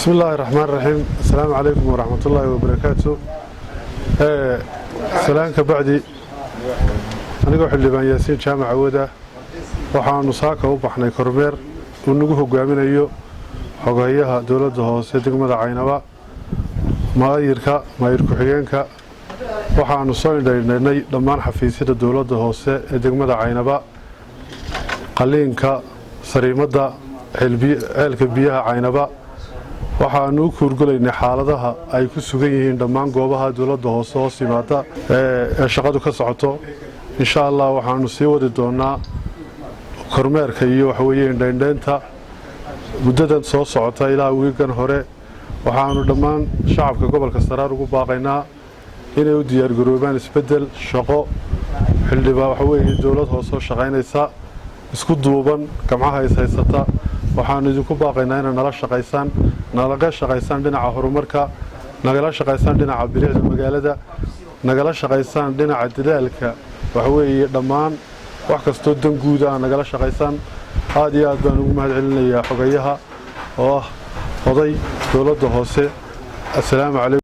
بسم الله الرحمن الرحيم. السلام عليكم ورحمة الله وبركاته. سلام كبعدي أنا أقول حلبان ياسين جامع عودة وحان نصاك وبحنا كرمير ونقوه قامنا أيو حقاياها دولة هوسة دقمة عينبا ما يركو حيانك وحان نصاين دايني لما نحفيسي دولة هوسة دقمة عينبا قلينك سريمة عيلك بيها عينبا waxaanu ku urgulaynay xaaladaha ay ku sugan yihiin dhammaan goobaha dawladda hoose oo simaada ee shaqadu ka socoto insha Allah waxaanu sii wadi doonaa kormeerka iyo wax weeyeen dheendheenta muddadan soo socota ilaa weegan hore waxaanu dhammaan shacabka gobolka Saraar ugu baaqaynaa inay u diyaar garoobaan isbedel shaqo xildhibaan wax weeyeen dawlad hoose oo shaqaynaysa isku duuban gamcaha haysata waxaan idinku baaqaynaa in nala shaqaysaan dhinaca horumarka nagala shaqaysaan dhinaca bilicda magaalada nagala shaqaysaan dhinaca dadaalka wax weeye dhammaan wax kasto dan guud ah nagala shaqaysaan aad iyo aad baan ugu mahadcelinayaa xogayaha oo oday dawladda hoose. Assalaamu calaykum.